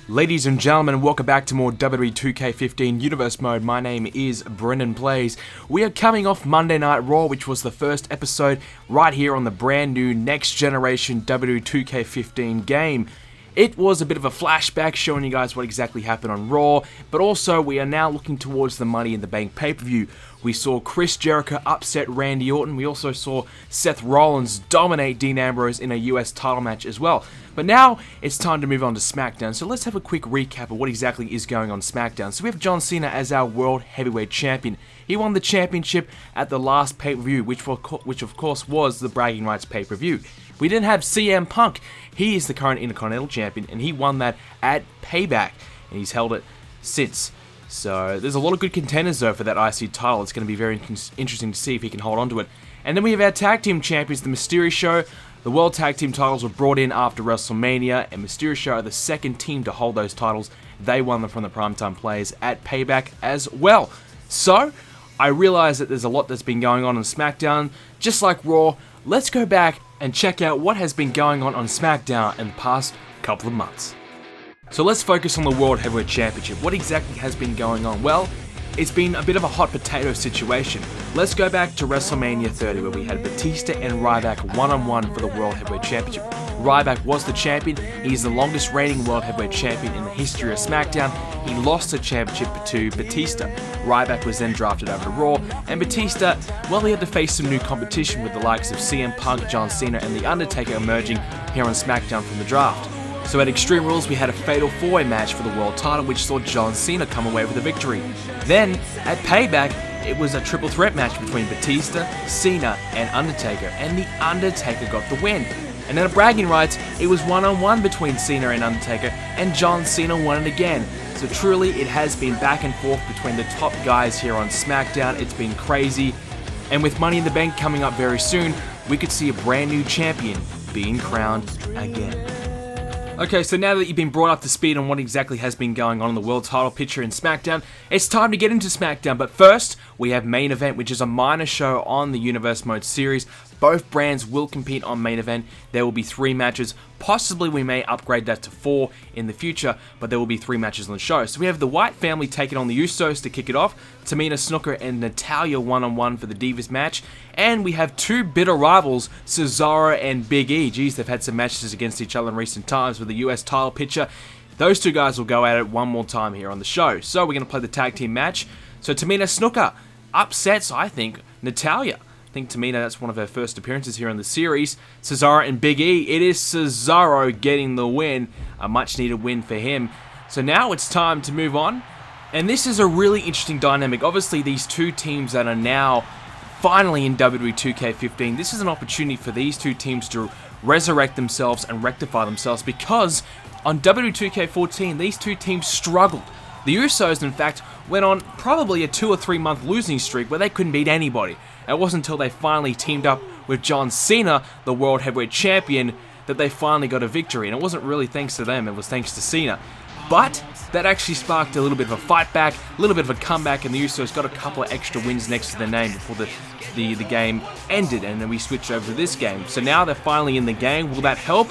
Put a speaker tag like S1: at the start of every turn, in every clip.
S1: Ladies and gentlemen, welcome back to more WWE 2k15 Universe Mode. My name is BrendenPlayz. We are coming off Monday Night Raw, which was the first episode right here on the brand new next generation WWE 2k15 game. It was a bit of a flashback showing you guys what exactly happened on Raw, but also we are now looking towards the Money in the Bank pay-per-view. We saw Chris Jericho upset Randy Orton. We also saw Seth Rollins dominate Dean Ambrose in a US title match as well. But now it's time to move on to Smackdown, so let's have a quick recap of what exactly is going on Smackdown. So we have John Cena as our World Heavyweight Champion. He won the championship at the last pay-per-view, which of course was the Bragging Rights pay-per-view. We didn't have CM Punk. He is the current Intercontinental Champion, and he won that at Payback, and he's held it since. So there's a lot of good contenders though for that IC title. It's going to be very interesting to see if he can hold on to it. And then we have our Tag Team Champions, the Mysterio Show. The World Tag Team titles were brought in after WrestleMania, and Mysterio Show are the second team to hold those titles. They won them from the Primetime Players at Payback as well. So, I realize that there's a lot that's been going on SmackDown. Just like Raw, let's go back and check out what has been going on SmackDown in the past couple of months. So let's focus on the World Heavyweight Championship. What exactly has been going on? Well, it's been a bit of a hot potato situation. Let's go back to WrestleMania 30 where we had Batista and Ryback one-on-one for the World Heavyweight Championship. Ryback was the champion. He's the longest reigning World Heavyweight Champion in the history of SmackDown. He lost the championship to Batista. Ryback was then drafted over to Raw, and Batista, well, he had to face some new competition with the likes of CM Punk, John Cena, and The Undertaker emerging here on SmackDown from the draft. So at Extreme Rules, we had a Fatal 4-Way match for the world title, which saw John Cena come away with the victory. Then, at Payback, it was a triple threat match between Batista, Cena, and Undertaker, and The Undertaker got the win. And then at Bragging Rights, it was one-on-one between Cena and Undertaker, and John Cena won it again. So truly, it has been back and forth between the top guys here on SmackDown. It's been crazy. And with Money in the Bank coming up very soon, we could see a brand new champion being crowned again. Okay, so now that you've been brought up to speed on what exactly has been going on in the world title picture in SmackDown, it's time to get into SmackDown. But first, we have Main Event, which is a minor show on the Universe Mode series. Both brands will compete on Main Event. There will be 3 matches. Possibly we may upgrade that to 4 in the future, but there will be 3 matches on the show. So we have the Wyatt family taking on the Usos to kick it off. Tamina Snuka and Natalya one-on-one for the Divas match. And we have 2 bitter rivals, Cesaro and Big E. Geez, they've had some matches against each other in recent times with the US title picture. Those 2 guys will go at it one more time here on the show. So we're going to play the tag team match. So Tamina Snuka upsets, I think, Natalya. I think Tamina, that's one of her first appearances here in the series. Cesaro and Big E. It is Cesaro getting the win. A much needed win for him. So now it's time to move on. And this is a really interesting dynamic. Obviously, these 2 teams that are now finally in WWE 2k15, this is an opportunity for these 2 teams to resurrect themselves and rectify themselves, because on WWE 2k14, these 2 teams struggled. The Usos, in fact, went on probably a 2 or 3 month losing streak where they couldn't beat anybody. It wasn't until they finally teamed up with John Cena, the World Heavyweight Champion, that they finally got a victory. And it wasn't really thanks to them, it was thanks to Cena. But that actually sparked a little bit of a fight back, a little bit of a comeback, and the Usos got a couple of extra wins next to their name before the game ended, and then we switched over to this game. So now they're finally in the game. Will that help?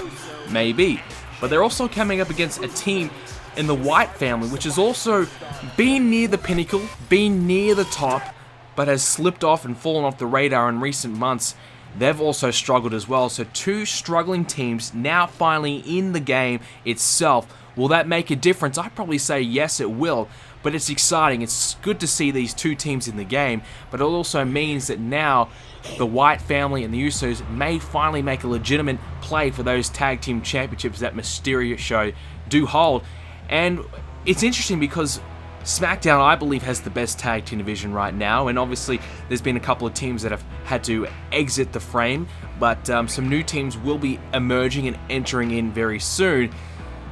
S1: Maybe. But they're also coming up against a team in the Wyatt family, which has also been near the pinnacle, been near the top, but has slipped off and fallen off the radar in recent months. They've also struggled as well. So 2 struggling teams now finally in the game itself. Will that make a difference? I'd probably say yes, it will. But it's exciting. It's good to see these 2 teams in the game. But it also means that now the Wyatt family and the Usos may finally make a legitimate play for those tag team championships that Mysterio Show do hold. And it's interesting because SmackDown, I believe, has the best tag team division right now, and obviously there's been a couple of teams that have had to exit the frame, but some new teams will be emerging and entering in very soon.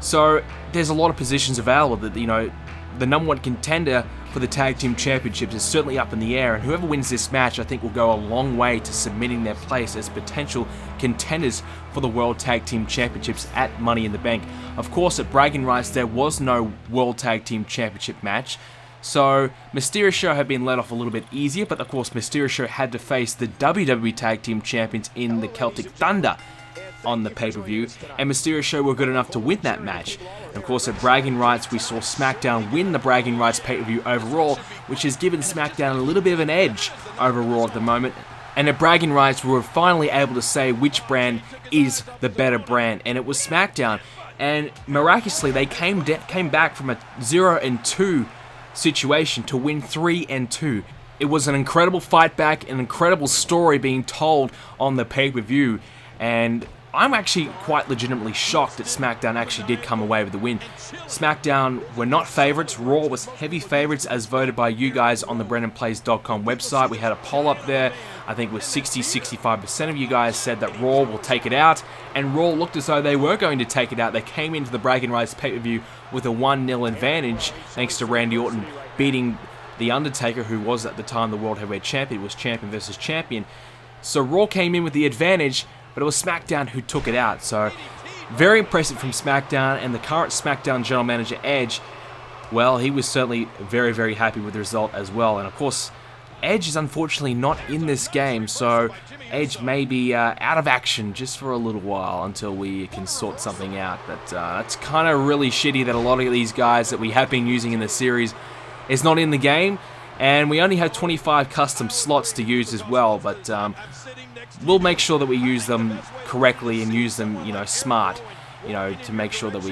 S1: So there's a lot of positions available that, you know, the number 1 contender for the Tag Team Championships is certainly up in the air, and whoever wins this match I think will go a long way to cementing their place as potential contenders for the World Tag Team Championships at Money in the Bank. Of course, at Bragging Rights there was no World Tag Team Championship match, so Mysterio Show had been let off a little bit easier, but of course Mysterio Show had to face the WWE Tag Team Champions in the Celtic Thunder on the pay-per-view, and Mysterio Show were good enough to win that match. And of course, at Bragging Rights, we saw SmackDown win the Bragging Rights pay-per-view over Raw, which has given SmackDown a little bit of an edge over Raw at the moment. And at Bragging Rights, we were finally able to say which brand is the better brand, and it was SmackDown. And miraculously, they came back from a 0-2 situation to win 3-2. It was an incredible fight back, an incredible story being told on the pay-per-view, and I'm actually quite legitimately shocked that SmackDown actually did come away with the win. SmackDown were not favourites. Raw was heavy favourites as voted by you guys on the BrendenPlayz.com website. We had a poll up there. I think it was 60-65% of you guys said that Raw will take it out, and Raw looked as though they were going to take it out. They came into the Bragging Rights pay-per-view with a 1-0 advantage thanks to Randy Orton beating The Undertaker, who was at the time the World Heavyweight Champion. It was champion versus champion. So Raw came in with the advantage, but it was SmackDown who took it out. So very impressive from SmackDown, and the current SmackDown General Manager Edge, well, he was certainly very, very happy with the result as well. And of course, Edge is unfortunately not in this game, so Edge may be out of action just for a little while until we can sort something out. But it's kind of really shitty that a lot of these guys that we have been using in the series is not in the game, and we only have 25 custom slots to use as well. But we'll make sure that we use them correctly and use them, smart, to make sure that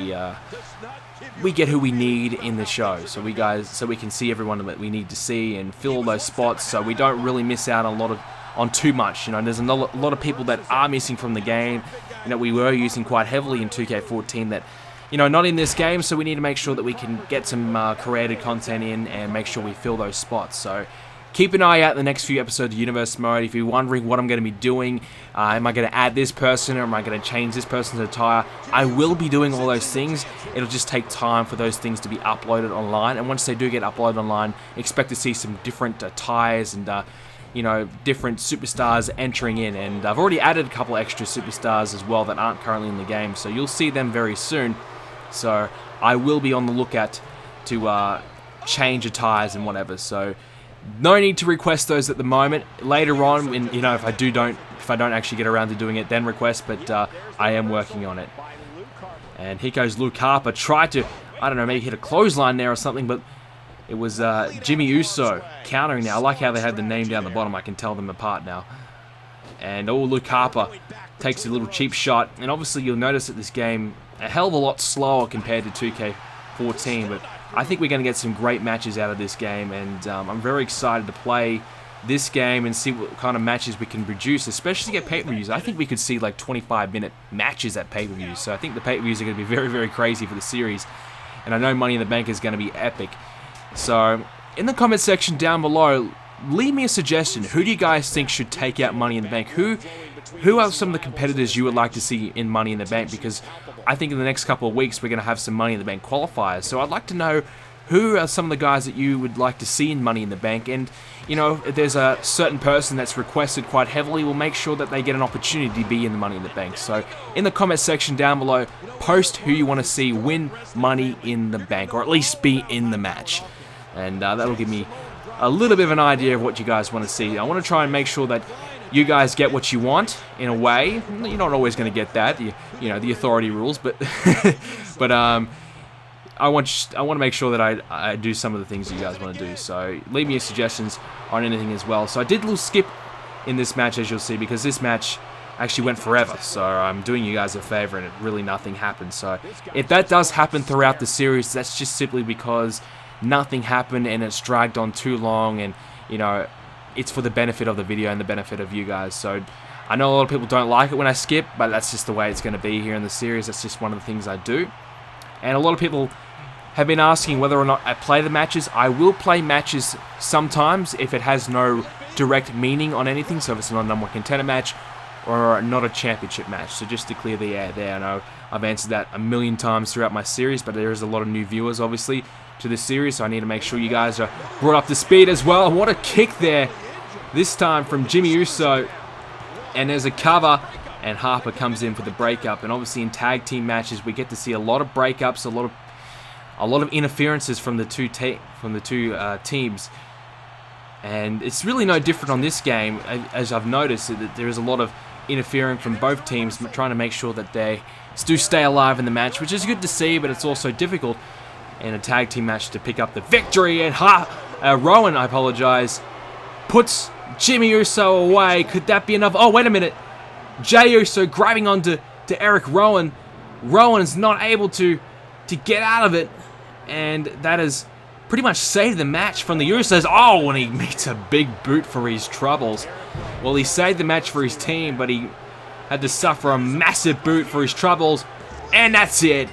S1: we get who we need in the show, so we can see everyone that we need to see and fill all those spots, so we don't really miss out on too much. There's a lot of people that are missing from the game. We were using quite heavily in 2K14 that, not in this game, so we need to make sure that we can get some created content in and make sure we fill those spots. So keep an eye out in the next few episodes of Universe Mode. If you're wondering what I'm going to be doing, am I going to add this person, or am I going to change this person's attire? I will be doing all those things. It'll just take time for those things to be uploaded online. And once they do get uploaded online, expect to see some different attires and, different superstars entering in. And I've already added a couple extra superstars as well that aren't currently in the game, so you'll see them very soon. So I will be on the lookout to change attires and whatever. So no need to request those at the moment. Later on, when, if I don't actually get around to doing it, then request. But I am working on it. And here goes Luke Harper. Tried to, maybe hit a clothesline there or something, but it was Jimmy Uso countering now. I like how they have the name down the bottom. I can tell them apart now. And Luke Harper takes a little cheap shot. And obviously, you'll notice that this game a hell of a lot slower compared to 2K14, but I think we're going to get some great matches out of this game, and I'm very excited to play this game and see what kind of matches we can produce, especially at pay-per-views. I think we could see like 25-minute matches at pay-per-views, so I think the pay-per-views are going to be very, very crazy for the series, and I know Money in the Bank is going to be epic. So in the comment section down below, leave me a suggestion. Who do you guys think should take out Money in the Bank? Who are some of the competitors you would like to see in Money in the Bank? Because I think in the next couple of weeks we're going to have some Money in the Bank qualifiers. So I'd like to know who are some of the guys that you would like to see in Money in the Bank. And, if there's a certain person that's requested quite heavily, we'll make sure that they get an opportunity to be in the Money in the Bank. So in the comment section down below, post who you want to see win Money in the Bank, or at least be in the match. And that'll give me a little bit of an idea of what you guys want to see. I want to try and make sure that you guys get what you want, in a way. You're not always going to get that, the authority rules, but but I want to make sure that I do some of the things you guys want to do. So leave me your suggestions on anything as well. So I did a little skip in this match, as you'll see, because this match actually went forever. So I'm doing you guys a favor, and really nothing happened. So if that does happen throughout the series, that's just simply because nothing happened and it's dragged on too long, and it's for the benefit of the video and the benefit of you guys. So I know a lot of people don't like it when I skip, but that's just the way it's going to be here in the series. That's just one of the things I do. And a lot of people have been asking whether or not I play the matches. I will play matches sometimes if it has no direct meaning on anything. So if it's not a number one contender match or not a championship match. So just to clear the air there. I know I've answered that a million times throughout my series, but there is a lot of new viewers, obviously, to this series. So I need to make sure you guys are brought up to speed as well. What a kick there. This time from Jimmy Uso, and there's a cover, and Harper comes in for the breakup. And obviously in tag team matches, we get to see a lot of breakups, a lot of interferences from the two teams, and it's really no different on this game. As I've noticed, that there is a lot of interfering from both teams, trying to make sure that they do stay alive in the match, which is good to see, but it's also difficult in a tag team match to pick up the victory. And Rowan, I apologize, puts Jimmy Uso away. Could that be enough? Oh, wait a minute. Jey Uso grabbing onto Eric Rowan. Rowan is not able to get out of it, and that has pretty much saved the match from the Usos. Oh, and he meets a big boot for his troubles. Well, he saved the match for his team, but he had to suffer a massive boot for his troubles, and that's it.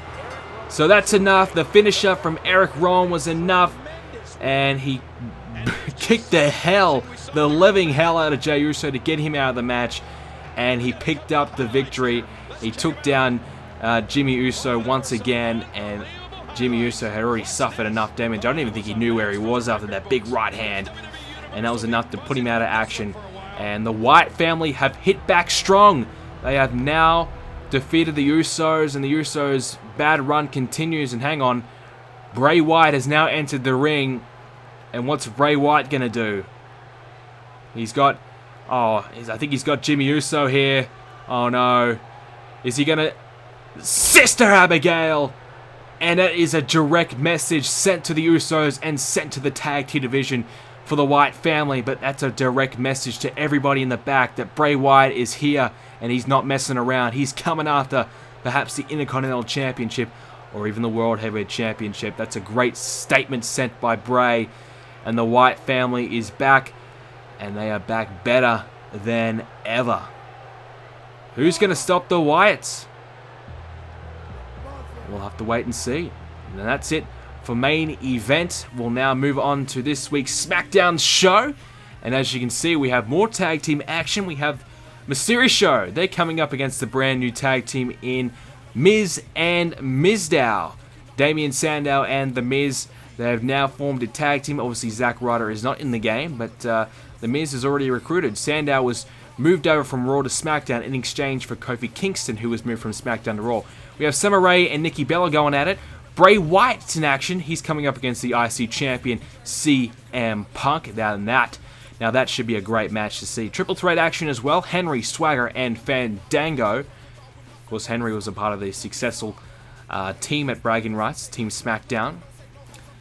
S1: So that's enough. The finisher from Eric Rowan was enough, and he kicked the living hell out of Jey Uso to get him out of the match, and he picked up the victory. He took down Jimmy Uso once again, and Jimmy Uso had already suffered enough damage. I don't even think he knew where he was after that big right hand, and that was enough to put him out of action. And the Wyatt family have hit back strong. They have now defeated the Usos, and the Usos' bad run continues. And hang on, Bray Wyatt has now entered the ring, and what's Bray Wyatt gonna do? He's got, I think he's got Jimmy Uso here. Oh no, is he gonna? Sister Abigail! And that is a direct message sent to the Usos and sent to the tag team division for the Wyatt family, but that's a direct message to everybody in the back that Bray Wyatt is here and he's not messing around. He's coming after perhaps the Intercontinental Championship or even the World Heavyweight Championship. That's a great statement sent by Bray, and the Wyatt family is back, and they are back better than ever. Who's going to stop the Wyatts? We'll have to wait and see. And that's it for main event. We'll now move on to this week's Smackdown show. And as you can see, we have more tag team action. We have Mysterio. They're coming up against the brand new tag team in Miz and Mizdow. Damien Sandow and The Miz, they have now formed a tag team. Obviously, Zack Ryder is not in the game, but The Miz is already recruited. Sandow was moved over from Raw to SmackDown in exchange for Kofi Kingston, who was moved from SmackDown to Raw. We have Summer Rae and Nikki Bella going at it. Bray Wyatt's in action. He's coming up against the IC champion, CM Punk. Now that should be a great match to see. Triple threat action as well. Henry, Swagger, and Fandango. Of course, Henry was a part of the successful team at Bragging Rights, Team SmackDown.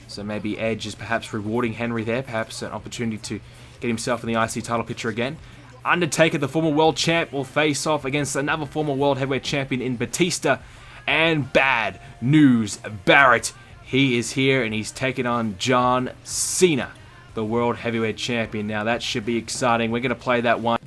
S1: So maybe Edge is perhaps rewarding Henry there. Perhaps an opportunity to get himself in the IC title picture again. Undertaker, the former world champ, will face off against another former world heavyweight champion in Batista. And bad news, Barrett. He is here and he's taking on John Cena, the world heavyweight champion. Now that should be exciting. We're going to play that one.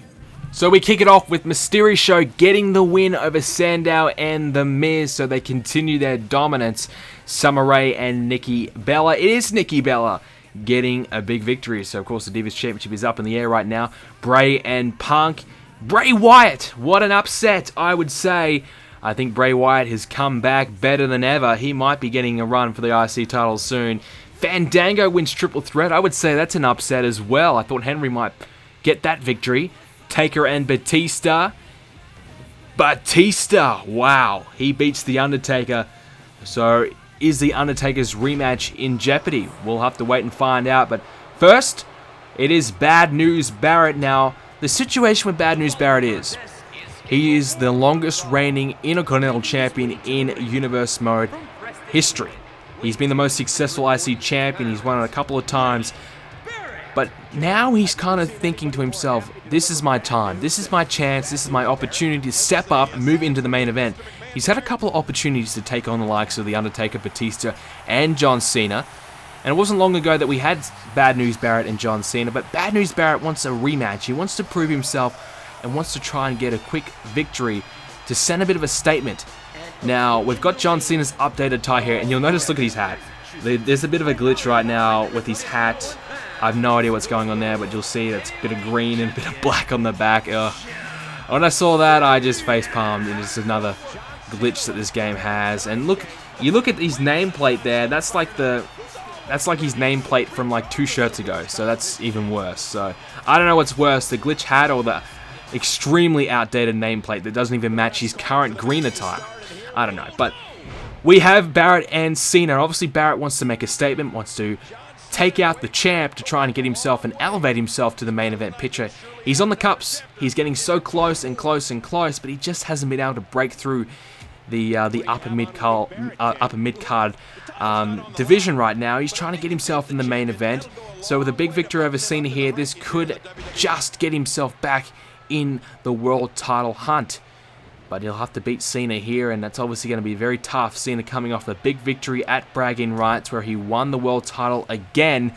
S1: So we kick it off with Mysterio getting the win over Sandow and The Miz, so they continue their dominance. Summer Rae and Nikki Bella. It is Nikki Bella getting a big victory. So, of course, the Divas Championship is up in the air right now. Bray and Punk. Bray Wyatt, what an upset, I would say. I think Bray Wyatt has come back better than ever. He might be getting a run for the IC title soon. Fandango wins triple threat. I would say that's an upset as well. I thought Henry might get that victory. Taker and Batista. Wow. He beats The Undertaker. So, is The Undertaker's rematch in jeopardy? We'll have to wait and find out. But first, it is Bad News Barrett. Now, the situation with Bad News Barrett is he is the longest reigning Intercontinental Champion in Universe Mode history. He's been the most successful IC champion. He's won it a couple of times. But now he's kind of thinking to himself, this is my time. This is my chance. This is my opportunity to step up and move into the main event. He's had a couple of opportunities to take on the likes of The Undertaker, Batista, and John Cena. And it wasn't long ago that we had Bad News Barrett and John Cena, but Bad News Barrett wants a rematch. He wants to prove himself and wants to try and get a quick victory to send a bit of a statement. Now, we've got John Cena's updated tie here, and you'll notice, look at his hat. There's a bit of a glitch right now with his hat. I have no idea what's going on there, but you'll see that's a bit of green and a bit of black on the back. Ugh. When I saw that, I just facepalmed, and it's another glitch that this game has. And look, you look at his nameplate there, that's like his nameplate from like 2 shirts ago, so that's even worse. So, I don't know what's worse, the glitch hat or the extremely outdated nameplate that doesn't even match his current green attire. I don't know, but we have Barrett and Cena. Obviously, Barrett wants to make a statement, wants to take out the champ to try and get himself and elevate himself to the main event picture. He's on the cups. He's getting so close and close and close, but he just hasn't been able to break through the upper mid card division right now. He's trying to get himself in the main event. So with a big victory over Cena here, this could just get himself back in the world title hunt. But he'll have to beat Cena here, and that's obviously going to be very tough. Cena coming off a big victory at Bragging Rights where he won the world title again.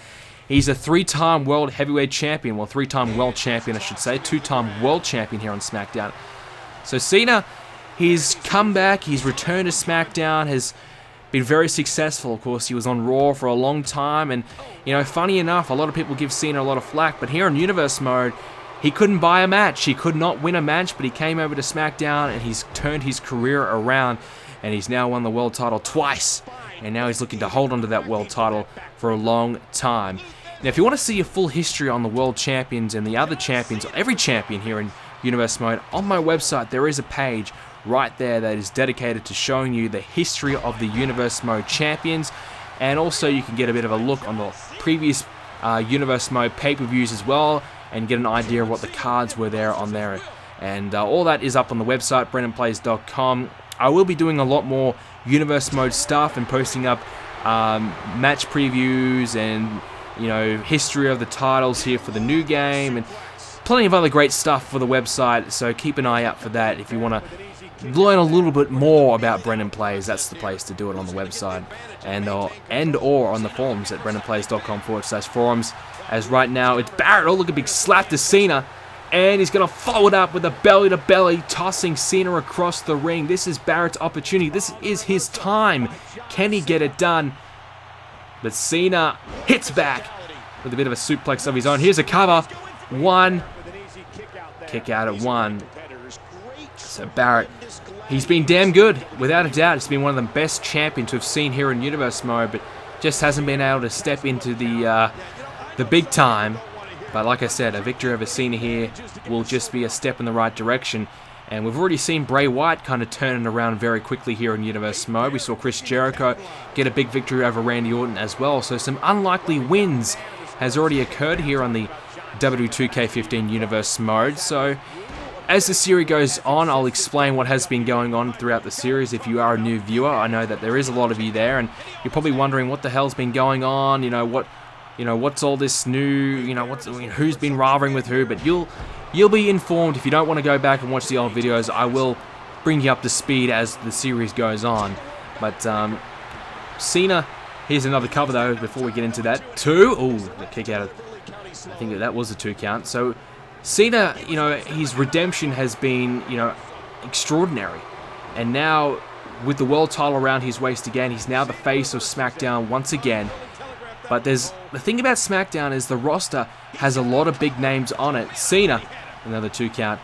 S1: He's a 3-time world heavyweight champion. Well, 3-time world champion, I should say. 2-time world champion here on Smackdown. So Cena, he's come back. He's returned to Smackdown. Has been very successful. Of course, he was on Raw for a long time. And, you know, funny enough, a lot of people give Cena a lot of flack. But here in Universe Mode, he couldn't buy a match. He could not win a match, but he came over to SmackDown and he's turned his career around, and he's now won the world title twice, and now he's looking to hold on to that world title for a long time. Now, if you want to see a full history on the world champions and the other champions, every champion here in Universe Mode, on my website there is a page right there that is dedicated to showing you the history of the Universe Mode champions, and also you can get a bit of a look on the previous Universe Mode pay-per-views as well, and get an idea of what the cards were there on there. And all that is up on the website, BrendenPlayz.com. I will be doing a lot more Universe Mode stuff and posting up match previews and, you know, history of the titles here for the new game, and plenty of other great stuff for the website, so keep an eye out for that. If you want to learn a little bit more about BrendenPlayz, that's the place to do it on the website, and or on the forums at BrendenPlayz.com/forums. As right now, it's Barrett. Oh, look, a big slap to Cena. And he's going to follow it up with a belly-to-belly, tossing Cena across the ring. This is Barrett's opportunity. This is his time. Can he get it done? But Cena hits back with a bit of a suplex of his own. Here's a cover. 1. Kick out at 1. So Barrett, he's been damn good. Without a doubt, he's been one of the best champions we've seen here in Universe Mode, but just hasn't been able to step into the big time. But like I said, a victory over Cena here will just be a step in the right direction. And we've already seen Bray Wyatt kind of turning around very quickly here in Universe Mode. We saw Chris Jericho get a big victory over Randy Orton as well. So some unlikely wins has already occurred here on the WWE 2k15 Universe Mode. So as the series goes on, I'll explain what has been going on throughout the series. If you are a new viewer, I know that there is a lot of you there, and you're probably wondering what the hell's been going on. What's all this new, who's been rivaling with who, but you'll be informed. If you don't want to go back and watch the old videos, I will bring you up to speed as the series goes on. But Cena, here's another cover though before we get into that. 2, oh, the kick out of, I think that was a 2 count. So Cena, his redemption has been, extraordinary. And now with the world title around his waist again, he's now the face of SmackDown once again. But the thing about SmackDown is the roster has a lot of big names on it. Cena, another 2 count.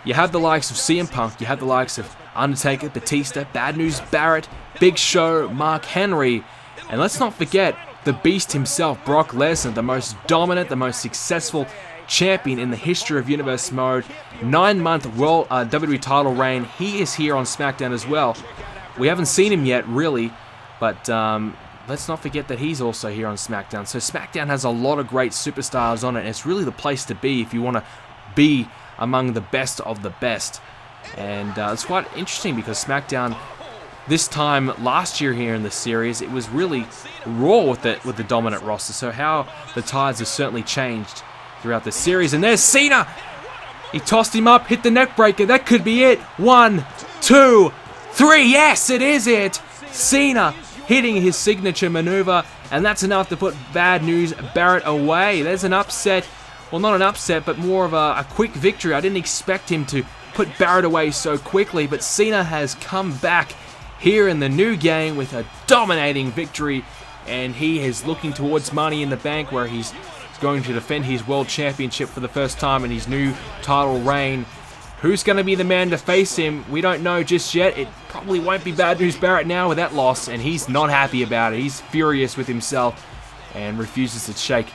S1: You have the likes of CM Punk, you have the likes of Undertaker, Batista, Bad News Barrett, Big Show, Mark Henry, and let's not forget the Beast himself, Brock Lesnar, the most dominant, the most successful champion in the history of Universe Mode. 9-month World WWE title reign. He is here on SmackDown as well. We haven't seen him yet, really, but let's not forget that he's also here on SmackDown. So SmackDown has a lot of great superstars on it, and it's really the place to be if you want to be among the best of the best. And it's quite interesting because SmackDown, this time last year here in the series, it was really Raw with the dominant roster. So how the tides have certainly changed throughout the series. And there's Cena! He tossed him up, hit the neck breaker. That could be it. 1, 2, 3. Yes, it is it. Cena hitting his signature maneuver, and that's enough to put Bad News Barrett away. There's an upset. Well, not an upset, but more of a quick victory. I didn't expect him to put Barrett away so quickly, but Cena has come back here in the new game with a dominating victory, and he is looking towards Money in the Bank, where he's going to defend his World Championship for the first time in his new title reign. Who's going to be the man to face him? We don't know just yet. It probably won't be Bad News Barrett now with that loss, and he's not happy about it. He's furious with himself and refuses to shake